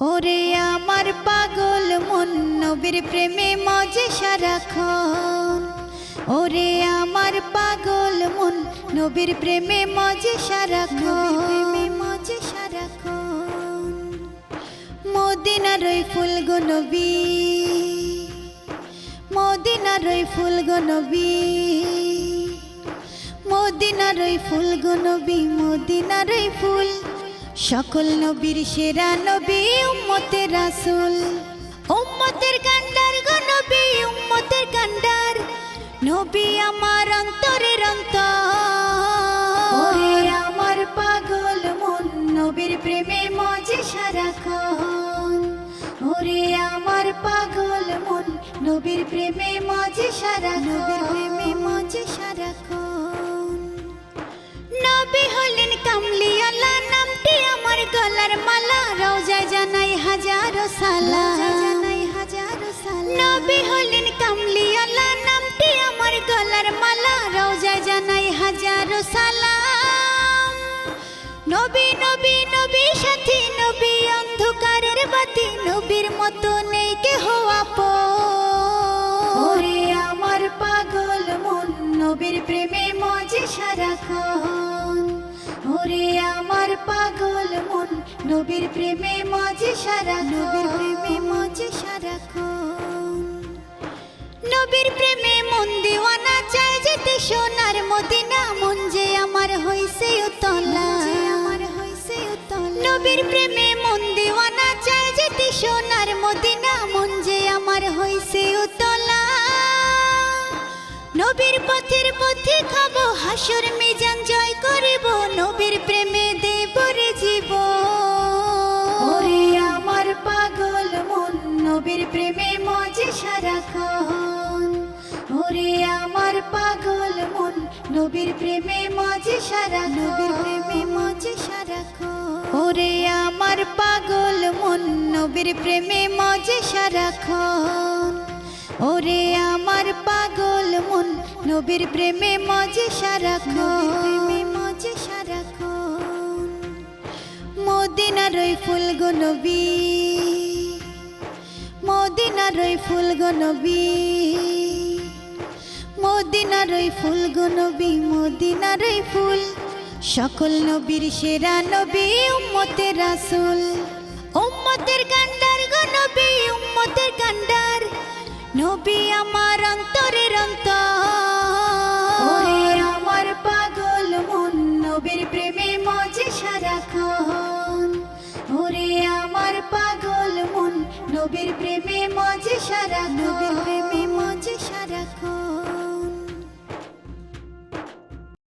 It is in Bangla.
ওরে আমার পাগল মন নবীর প্রেমে মজে সারাক্ষণ। ওরে আমার পাগল মন নবীর প্রেমে মজে সারাক্ষণ। মজে সারাক্ষণ মদিনার ওই ফুল গো নবী, মদিনার ওই ফুল গো নবী, মদিনার ওই ফুল গো নবী, মদিনার ওই ফুল। সকল নবীর সেরা নবী উম্মতের রাসূল। উম্মতের কান্ডার গো নবী, উম্মতের কান্ডার নবী আমার অন্তরের অন্তর। ওরে আমার পাগল মন নবীর প্রেমে মজে সারাক্ষণ। ওরে আমার পাগল মন নবীর প্রেমে মজে সারাক্ষণ। নবীর প্রেমে মজে সারাক্ষণ। নবী হলেন কামলিওয়ালা, নামটি আমার গলার মালা, রওজায় জানাই হাজারো সালাম। নবী হলেন কামলিওয়ালা, নামটি আমার গলার মালা, রওজায় জানাই হাজারো সালাম। নবী নবী নবী সাথী, নবী অন্ধকারের বাতি, নবীর মতো নেই কেহ আপন। ওরে আমার পাগল মন নবীর প্রেমে মজে সারাক্ষণ। ওরে আমার পাগল মন নবীর প্রেমে মজে সারাক্ষণ। নবীর প্রেমে মজে সারাক্ষণ। নবীর প্রেমে মন দিওয়ানা, চায় যেতে সোনার মদিনা, মন যে আমার হইছে উতলা। নবীর প্রেমে মন দিওয়ানা, চায় যেতে সোনার মদিনা, মন যে আমার হইছে উতলা। নবীর পথের পথে খাবো, হাসর মিজান জয় করিব, নবীর প্রেমে দেব রে জীবন। ওরে আমার পাগল মন নবীর প্রেমে মজে সারাক্ষণ। ওরে আমার পাগল মন নবীর প্রেমে মজে সারাক্ষণ। নবীর প্রেমে মজে সারাক্ষণ। ওরে আমার পাগল মন নবীর প্রেমে মজে সারাক্ষণ। ওরে আমার পাগল মন নবীর প্রেমে মজে সারাক্ষণ। মজে সারাক্ষণ মদিনার ওই ফুল গো নবী, মদিনার ওই ফুল গো নবী, মদিনার ওই ফুল গো নবী, মদিনার ওই ফুল। সকল নবীর সেরা নবী উম্মতের রাসূল। উম্মতের কান্ডার গো নবী, উম্মতের কান্ডার নবী আমার অন্তরের অন্তর। ওরে আমার পাগল মন নবীর প্রেমে মজে সারাক্ষণ। ওরে আমার পাগল মন নবীর প্রেমে মজে সারাক্ষণ।